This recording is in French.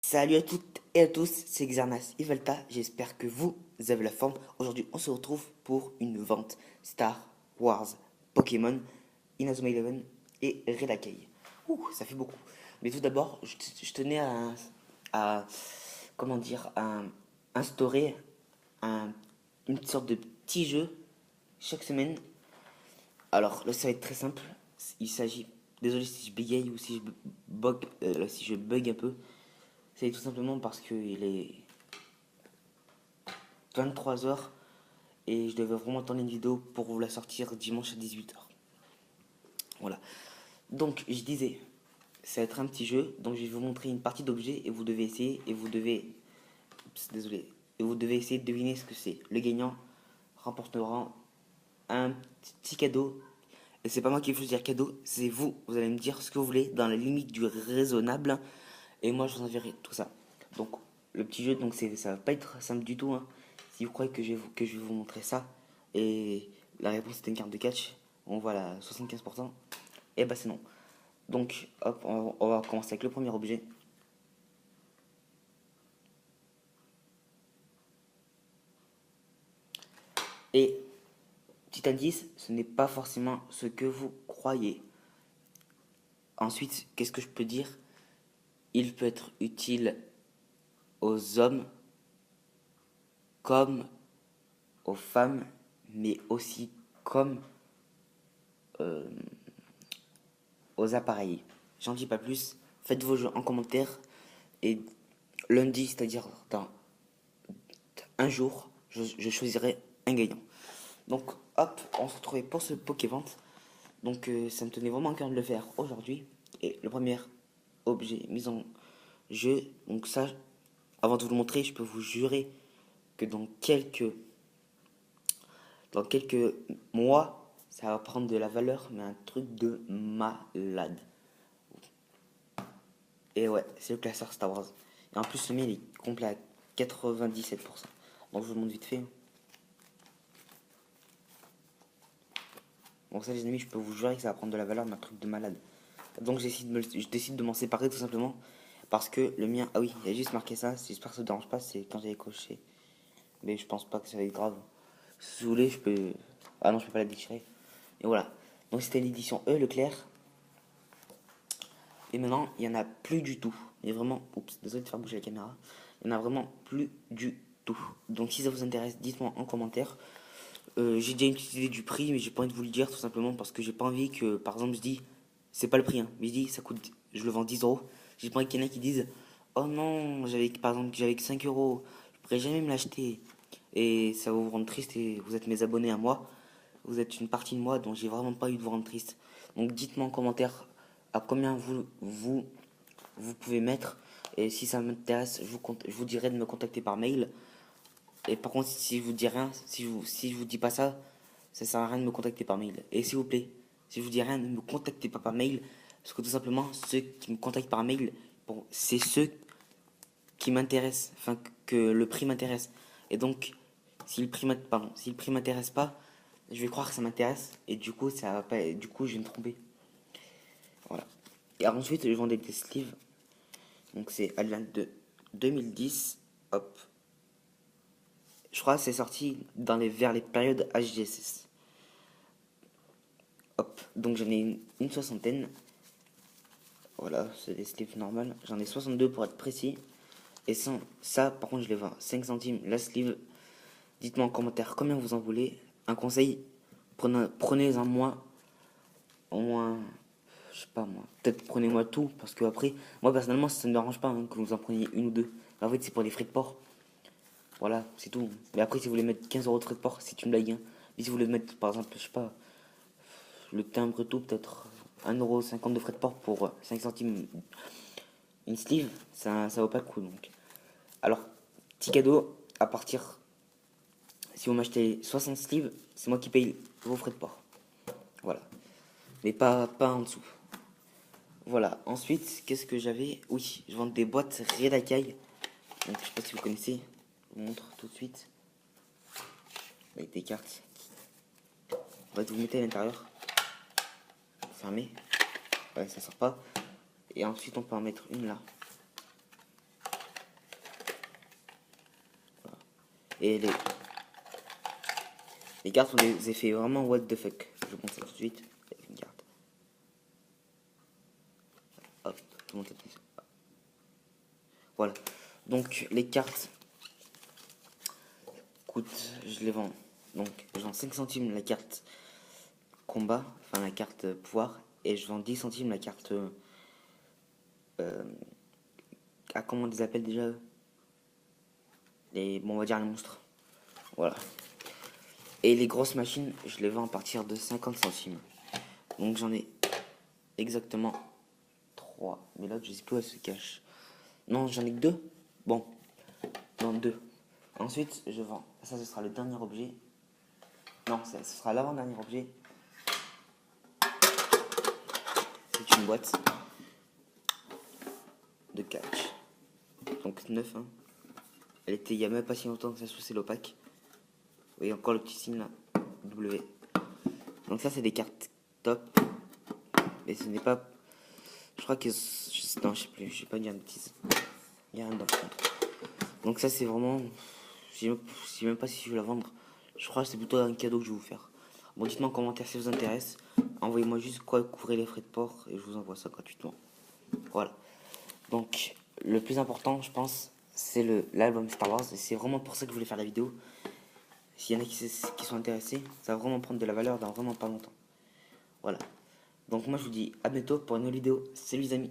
Salut à toutes et à tous, c'est Xernas Ivalta, j'espère que vous avez la forme. Aujourd'hui, on se retrouve pour une vente Star Wars, Pokémon, Inazuma Eleven et Redakei. Ouh, ça fait beaucoup. Mais tout d'abord, je tenais à- comment dire, à instaurer un- une sorte de petit jeu chaque semaine. Alors, là, ça va être très simple. Il s'agit, désolé si je bégaye ou si je bug un peu. C'est tout simplement parce qu'il est 23 heures et je devais vraiment tourner une vidéo pour vous la sortir dimanche à 18 heures. Voilà. Donc, je disais, ça va être un petit jeu. Donc, je vais vous montrer une partie d'objets et vous devez essayer et vous devez. Désolé. Et vous devez essayer de deviner ce que c'est. Le gagnant remportera un petit cadeau. Et c'est pas moi qui vais vous dire cadeau, c'est vous. Vous allez me dire ce que vous voulez dans la limite du raisonnable. Et moi, je vous enverrai tout ça. Donc, le petit jeu, donc ça va pas être simple du tout, hein. Si vous croyez que je vais vous montrer ça, et la réponse est une carte de catch, on voit la 75%, et bah c'est non. Donc, hop, on va commencer avec le premier objet. Et, petit indice, ce n'est pas forcément ce que vous croyez. Ensuite, qu'est-ce que je peux dire? Il peut être utile aux hommes comme aux femmes, mais aussi comme aux appareils. J'en dis pas plus. Faites vos jeux en commentaire. Et lundi, c'est-à-dire dans un jour, je choisirai un gagnant. Donc, hop, on se retrouvait pour ce Pokévente. Donc, ça me tenait vraiment à cœur de le faire aujourd'hui. Et le premier objet mis en jeu, donc ça, avant de vous le montrer, je peux vous jurer que dans quelques mois, ça va prendre de la valeur, mais un truc de malade. Et ouais, c'est le classeur Star Wars. Et en plus, le mien, il est complet à 97%. Donc, je vous le montre vite fait. Donc ça, les amis, je peux vous jurer que ça va prendre de la valeur, mais un truc de malade. Donc, je décide de m'en séparer tout simplement. Parce que le mien, ah oui, il y a juste marqué ça. J'espère que ça ne dérange pas, c'est quand j'avais coché. Mais je pense pas que ça va être grave. Si vous voulez, je peux. Ah non, je peux pas la déchirer. Et voilà. Donc, c'était l'édition E, Leclerc. Et maintenant, il n'y en a plus du tout. Il y a vraiment. Oups, désolé de faire bouger la caméra. Il n'y en a vraiment plus du tout. Donc, si ça vous intéresse, dites-moi en commentaire. J'ai déjà une petite idée du prix, mais j'ai pas envie de vous le dire tout simplement parce que j'ai pas envie que, par exemple, je dis, c'est pas le prix, hein, mais je dis, ça coûte, je le vends 10 euros. J'ai pas envie qu'il y en ait qui disent, oh non, par exemple, j'avais que 5 euros, je pourrais jamais me l'acheter. Et ça va vous rendre triste et vous êtes mes abonnés à moi. Vous êtes une partie de moi, donc j'ai vraiment pas eu de vous rendre triste. Donc dites-moi en commentaire à combien vous pouvez mettre. Et si ça m'intéresse, je vous dirai de me contacter par mail. Et par contre, si je vous dis rien, si je vous dis pas ça, ça sert à rien de me contacter par mail. Et s'il vous plaît, si je vous dis rien, ne me contactez pas par mail. Parce que tout simplement, ceux qui me contactent par mail, bon, c'est ceux qui m'intéressent. Enfin, que le prix m'intéresse. Et donc, si le prix m'intéresse pas, je vais croire que ça m'intéresse. Et du coup, ça va pas, du coup, je vais me tromper. Voilà. Et ensuite, je vendais des sleeves. Donc, c'est Alien de 2010. Hop. Je crois que c'est sorti vers les périodes HGSS. Hop, donc j'en ai une soixantaine. Voilà, c'est des sleeves normales. J'en ai 62 pour être précis. Et sans ça, par contre, je les vends 5 centimes la sleeve. Dites-moi en commentaire combien vous en voulez. Un conseil, prenez-en moins. Au moins, je sais pas moi. Peut-être prenez-moi tout. Parce que après, moi personnellement, ça ne me dérange pas hein, que vous en preniez une ou deux. En fait, c'est pour les frais de port. Voilà, c'est tout. Mais après, si vous voulez mettre 15 euros de frais de port, c'est une blague. Hein. Mais si vous voulez mettre, par exemple, je sais pas, le timbre tout, peut-être 1,50 € de frais de port pour 5 centimes une sleeve, ça vaut pas le coup. Donc. Alors, petit cadeau, à partir, si vous m'achetez 60 sleeves, c'est moi qui paye vos frais de port. Voilà. Mais pas en dessous. Voilà. Ensuite, qu'est-ce que j'avais? Oui, je vends des boîtes Redakai. Donc, je sais pas si vous connaissez. Je vous montre tout de suite. Avec des cartes. En fait, vous mettez à l'intérieur. Fermé. Ouais, ça sort pas. Et ensuite, on peut en mettre une là. Et les cartes ont des effets vraiment what the fuck. Je vous montre ça tout de suite avec une carte. Hop, je vous montre ça. Voilà. Donc les cartes coûtent, je les vends. Donc je vends 5 centimes la carte combat, enfin la carte pouvoir, et je vends 10 centimes la carte comment on les appelle déjà, bon, on va dire les monstres. Voilà. Et les grosses machines, je les vends à partir de 50 centimes. Donc j'en ai exactement 3. Mais l'autre, je sais plus où elle se cache. Non, j'en ai que 2. Bon, non, 2. Ensuite, je vends. Ça, ce sera le dernier objet. Non, ce sera l'avant-dernier objet. C'est une boîte de catch. Donc 9, hein. Elle était il n'y a même pas si longtemps que ça sous c'est l'opaque. Vous voyez encore le petit signe là. W. Donc ça, c'est des cartes top. Mais ce n'est pas... Je crois que... Non, je sais plus. Je sais pas dire une bêtise. Il n'y a rien dans le fond. Donc ça, c'est vraiment... Je sais même pas si je vais la vendre. Je crois que c'est plutôt un cadeau que je vais vous faire. Bon, dites-moi en commentaire si ça vous intéresse. Envoyez-moi juste quoi couvrir les frais de port et je vous envoie ça gratuitement. Voilà. Donc, le plus important, je pense, c'est l'album Star Wars. Et c'est vraiment pour ça que je voulais faire la vidéo. S'il y en a qui sont intéressés, ça va vraiment prendre de la valeur dans vraiment pas longtemps. Voilà. Donc moi, je vous dis à bientôt pour une nouvelle vidéo. Salut les amis.